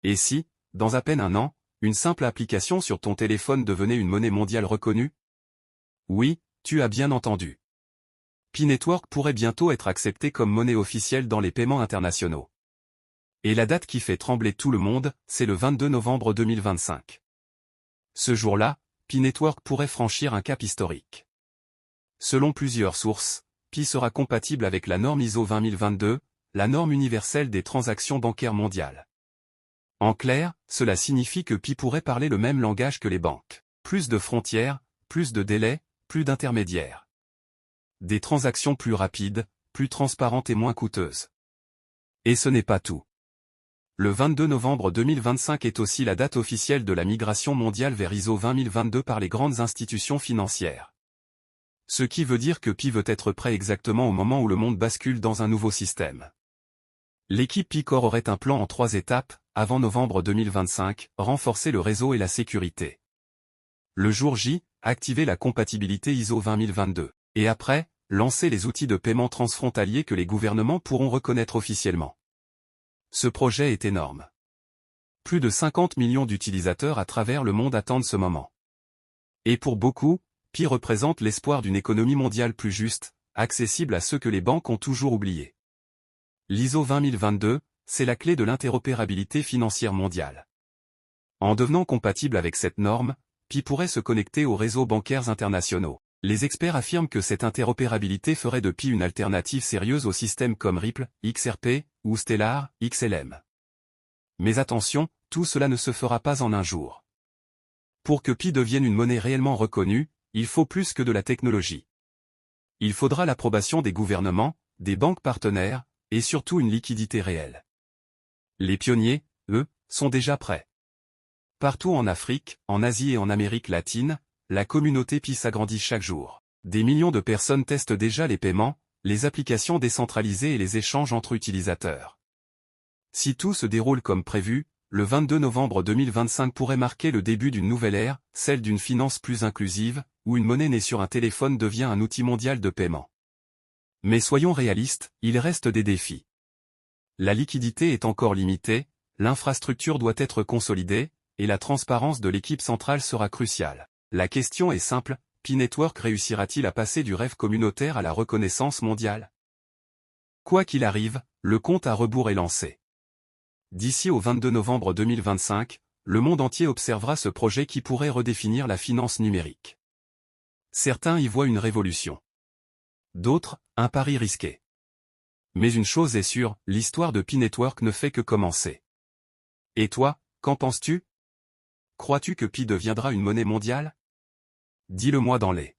Et si, dans à peine un an, une simple application sur ton téléphone devenait une monnaie mondiale reconnue? Oui, tu as bien entendu. Pi Network pourrait bientôt être accepté comme monnaie officielle dans les paiements internationaux. Et la date qui fait trembler tout le monde, c'est le 22 novembre 2025. Ce jour-là, Pi Network pourrait franchir un cap historique. Selon plusieurs sources, Pi sera compatible avec la norme ISO 20022, la norme universelle des transactions bancaires mondiales. En clair, cela signifie que Pi pourrait parler le même langage que les banques. Plus de frontières, plus de délais, plus d'intermédiaires. Des transactions plus rapides, plus transparentes et moins coûteuses. Et ce n'est pas tout. Le 22 novembre 2025 est aussi la date officielle de la migration mondiale vers ISO 20022 par les grandes institutions financières. Ce qui veut dire que Pi veut être prêt exactement au moment où le monde bascule dans un nouveau système. L'équipe Pi-Core aurait un plan en 3 étapes, avant novembre 2025, renforcer le réseau et la sécurité. Le jour J, activer la compatibilité ISO 20022. Et après, lancer les outils de paiement transfrontaliers que les gouvernements pourront reconnaître officiellement. Ce projet est énorme. Plus de 50 millions d'utilisateurs à travers le monde attendent ce moment. Et pour beaucoup, Pi représente l'espoir d'une économie mondiale plus juste, accessible à ceux que les banques ont toujours oubliés. L'ISO 20022, c'est la clé de l'interopérabilité financière mondiale. En devenant compatible avec cette norme, Pi pourrait se connecter aux réseaux bancaires internationaux. Les experts affirment que cette interopérabilité ferait de Pi une alternative sérieuse aux systèmes comme Ripple, XRP, ou Stellar, XLM. Mais attention, tout cela ne se fera pas en un jour. Pour que Pi devienne une monnaie réellement reconnue, il faut plus que de la technologie. Il faudra l'approbation des gouvernements, des banques partenaires, et surtout une liquidité réelle. Les pionniers, eux, sont déjà prêts. Partout en Afrique, en Asie et en Amérique latine, la communauté Pi s'agrandit chaque jour. Des millions de personnes testent déjà les paiements, les applications décentralisées et les échanges entre utilisateurs. Si tout se déroule comme prévu, le 22 novembre 2025 pourrait marquer le début d'une nouvelle ère, celle d'une finance plus inclusive, où une monnaie née sur un téléphone devient un outil mondial de paiement. Mais soyons réalistes, il reste des défis. La liquidité est encore limitée, l'infrastructure doit être consolidée, et la transparence de l'équipe centrale sera cruciale. La question est simple, Pi Network réussira-t-il à passer du rêve communautaire à la reconnaissance mondiale? Quoi qu'il arrive, le compte à rebours est lancé. D'ici au 22 novembre 2025, le monde entier observera ce projet qui pourrait redéfinir la finance numérique. Certains y voient une révolution. D'autres, un pari risqué. Mais une chose est sûre, l'histoire de Pi Network ne fait que commencer. Et toi, qu'en penses-tu? Crois-tu que Pi deviendra une monnaie mondiale? Dis-le-moi dans les